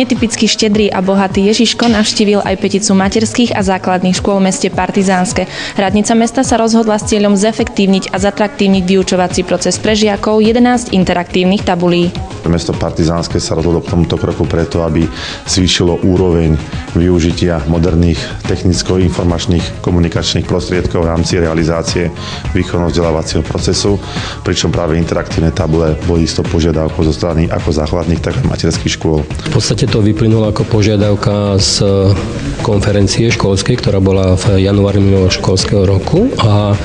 Netypicky štedrý a bohatý Ježiško navštívil aj peticu materských a základných škôl v meste Partizánske. Radnica mesta sa rozhodla s cieľom zefektívniť a zatraktívniť vyučovací proces pre žiakov 11 interaktívnych tabulí. Mesto Partizánske sa rozhodlo k tomuto kroku preto, aby zvýšilo úroveň využitia moderných technicko-informačných komunikačných prostriedkov v rámci realizácie výchovno-vzdelávacieho procesu, pričom práve interaktívne tabule boli istou požiadavkou zo strany ako základných, tak aj materských škôl. V podstate to vyplynulo ako požiadavka z konferencie školskej, ktorá bola v januári minulého školského roku a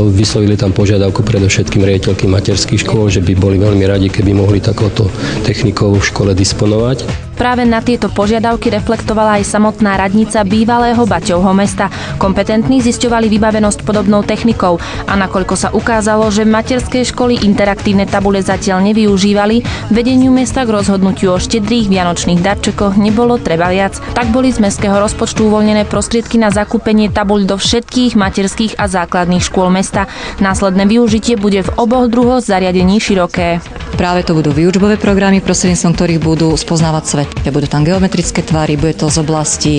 vyslovili tam požiadavku predovšetkým riaditeľky materských škôl, že by boli veľmi radi, keby mohli takouto technikou v škole disponovať. Práve na tieto požiadavky reflektovala aj samotná radnica bývalého Baťovho mesta. Kompetentní zisťovali vybavenosť podobnou technikou a nakoľko sa ukázalo, že materské školy interaktívne tabule zatiaľ nevyužívali, vedeniu mesta k rozhodnutiu o štedrých vianočných darčekoch nebolo treba viac. Tak boli z mestského rozpočtu uvoľnené prostriedky na zakúpenie tabuľ do všetkých materských a základných škôl mesta. Následné využitie bude v oboch druhoch zariadení široké. Práve to budú výučbové programy, prostredníctvom ktorých budú spoznávať svet. Budú tam geometrické tvary, bude to z oblasti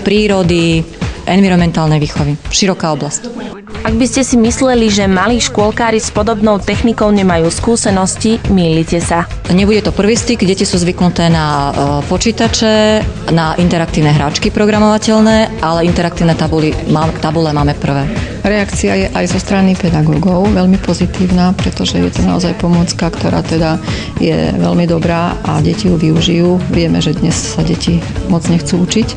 prírody, environmentálnej výchovy. Široká oblasť. Ak by ste si mysleli, že malí škôlkári s podobnou technikou nemajú skúsenosti, mýlite sa. Nebude to prvý styk, deti sú zvyknuté na počítače, na interaktívne hráčky programovateľné, ale interaktívne tabule máme prvé. Reakcia je aj zo strany pedagógov veľmi pozitívna, pretože je to naozaj pomôcka, ktorá teda je veľmi dobrá a deti ju využijú. Vieme, že dnes sa deti moc nechcú učiť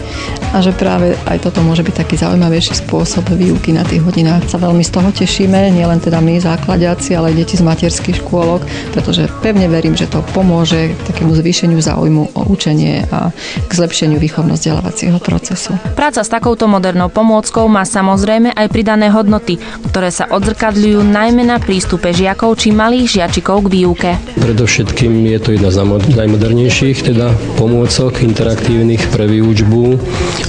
a že práve aj toto môže byť taký zaujímavejší spôsob výuky na tých hodinách. Sa veľmi z toho tešíme, nielen teda my základiaci, ale aj deti z materských škôlok, pretože pevne verím, že to pomôže k takému zvýšeniu záujmu o učenie a k zlepšeniu výchovno-vzdelávacieho procesu. Práca s takouto modernou pomôckou má samozrejme aj pridané hodnoty, ktoré sa odzrkadľujú najmä na prístupe žiakov či malých žiačikov k výuke. Predovšetkým je to jedna z najmodernejších teda pomôcok interaktívnych pre výučbu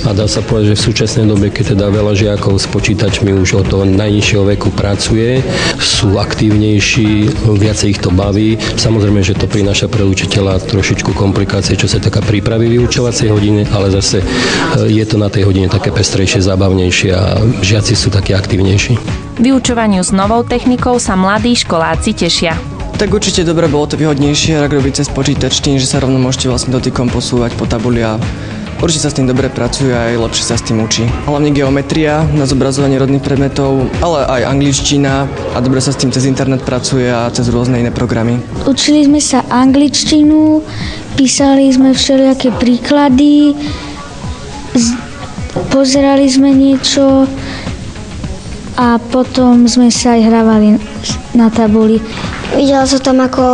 a dá sa povedať, že v súčasnej dobe, keď teda veľa žiakov s počítačmi už od toho najnižšieho veku pracuje, sú aktívnejší, viacej ich to baví. Samozrejme, že to prináša pre učiteľa trošičku komplikácie, čo sa taká prípravy vyučovacej hodiny, ale zase je to na tej hodine také pestrejšie, zábavnejšie a žiaci sú takí aktívnejší. Vyučovaniu s novou technikou sa mladí školáci tešia. Tak určite dobre, bolo to výhodnejšie, ak robiť cez počítač tým, že sa rovno môžete vlastne dotykom posúvať po tabuli a určite sa s tým dobre pracuje a aj lepšie sa s tým učí. Hlavne geometria na zobrazovanie rodných predmetov, ale aj angličtina a dobre sa s tým cez internet pracuje a cez rôzne iné programy. Učili sme sa angličtinu, písali sme všelijaké príklady, pozerali sme niečo a potom sme sa aj hrávali na tabuli. Videla som tam, ako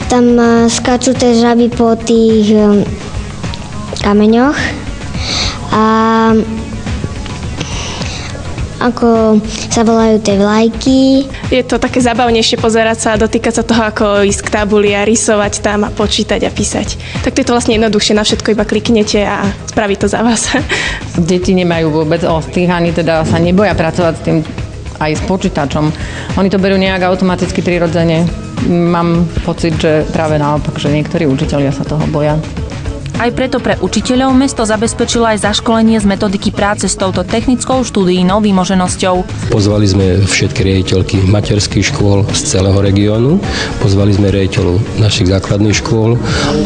tam skáču tie žaby po tých kameňoch a ako sa volajú tie vlajky. Je to také zábavnejšie pozerať sa a dotýkať sa toho, ako ísť k tabuli a rysovať tam a počítať a písať. Tak to je to vlastne jednoduchšie, na všetko iba kliknete a spraví to za vás. Deti nemajú vôbec ostých, ani teda sa neboja pracovať s tým aj s počítačom. Oni to berú nejak automaticky prirodzene. Mám pocit, že práve naopak, že niektorí učitelia sa toho boja. Aj preto pre učiteľov mesto zabezpečilo aj zaškolenie z metodiky práce s touto technickou študijnou výmoženosťou. Pozvali sme všetky riaditeľky materských škôl z celého regiónu, pozvali sme riaditeľov našich základných škôl,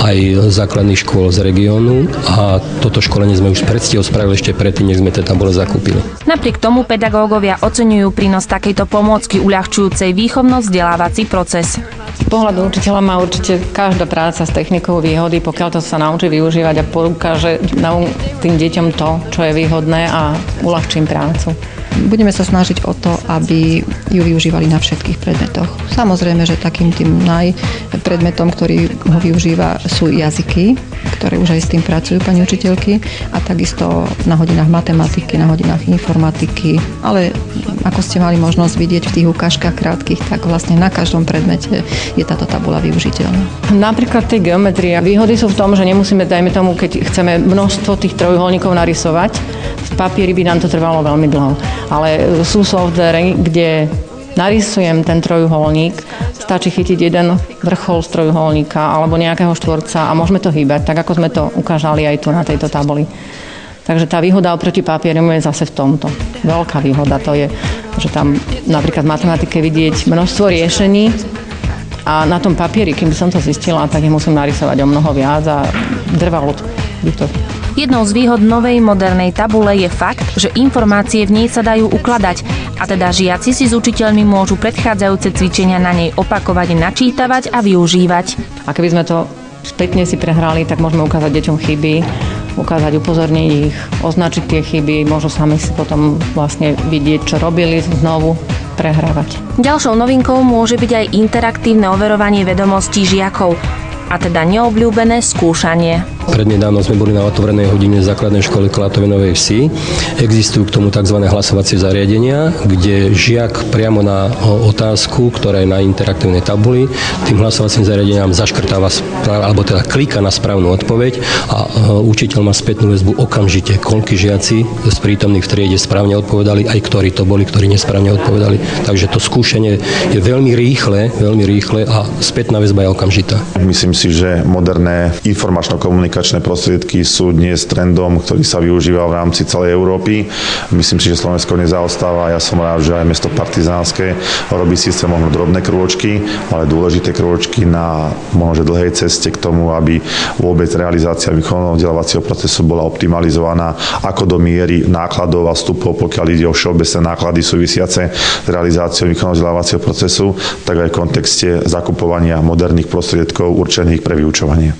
aj základných škôl z regiónu a toto školenie sme už predstihol spravili ešte predtým, než sme tie tabule zakúpili. Napriek tomu pedagógovia oceňujú prínos takejto pomôcky uľahčujúcej výchovno-vzdelávací proces. Z pohľadu učiteľa má určite každá práca s technikou výhody, pokiaľ to sa naučí využívať a poukáže tým deťom to, čo je výhodné a uľahčí im prácu. Budeme sa snažiť o to, aby ju využívali na všetkých predmetoch. Samozrejme, že takým tým predmetom, ktorý ho využíva, sú jazyky, ktoré už aj s tým pracujú pani učiteľky, a takisto na hodinách matematiky, na hodinách informatiky, ale ako ste mali možnosť vidieť v tých ukážkach krátkych, tak vlastne na každom predmete je táto tabula využiteľná. Napríklad tej geometrie. Výhody sú v tom, že nemusíme, dajme tomu, keď chceme množstvo tých trojuholníkov narysovať, v papieri by nám to trvalo veľmi dlho. Ale sú softvery, kde narysujem ten trojuholník, stačí chytiť jeden vrchol z trojuholníka alebo nejakého štvorca a môžeme to hýbať, tak ako sme to ukázali aj tu na tejto tabuli. Takže tá výhoda oproti papieru je zase v tomto. Veľká výhoda to je, že tam napríklad v matematike vidieť množstvo riešení a na tom papieri, kým by som to zistila, tak ich musím narysovať o mnoho viac a trvalo by to. Jednou z výhod novej modernej tabule je fakt, že informácie v nej sa dajú ukladať, a teda žiaci si s učiteľmi môžu predchádzajúce cvičenia na nej opakovať, načítavať a využívať. A keby sme to spätne si prehrali, tak môžeme ukázať deťom chyby, ukázať, upozorniť ich, označiť tie chyby, môžu sami si potom vlastne vidieť, čo robili, znovu prehrávať. Ďalšou novinkou môže byť aj interaktívne overovanie vedomostí žiakov, a teda neobľúbené skúšanie. Prednedávno sme boli na otvorenej hodine základnej školy Klatovinovej Vsi. Existujú k tomu tzv. Hlasovacie zariadenia, kde žiak priamo na otázku, ktorá je na interaktívnej tabuli, tým hlasovacím zariadeniam zaškrtáva alebo teda klika na správnu odpoveď a učiteľ má spätnú väzbu okamžite, koľky žiaci z prítomných v triede správne odpovedali, aj ktorí to boli, ktorí nesprávne odpovedali. Takže to skúšanie je veľmi rýchle a spätná väzba je okamžitá. Myslím si, že moderné informačno-komunikačné prostriedky sú dnes trendom, ktorý sa využíva v rámci celej Európy. Myslím si, že Slovensko nezaostáva. Ja som rád, že aj mesto Partizánske robí síce možno drobné krôčky, ale dôležité krôčky na možno dlhej ceste k tomu, aby vôbec realizácia výchovného vzdelávacieho procesu bola optimalizovaná ako do miery nákladov a vstupov, pokiaľ ide o všeobecné náklady súvisiace s realizáciou výchovného vzdelávacieho procesu, tak aj v kontexte zakupovania moderných prostriedkov určených pre vyučovanie.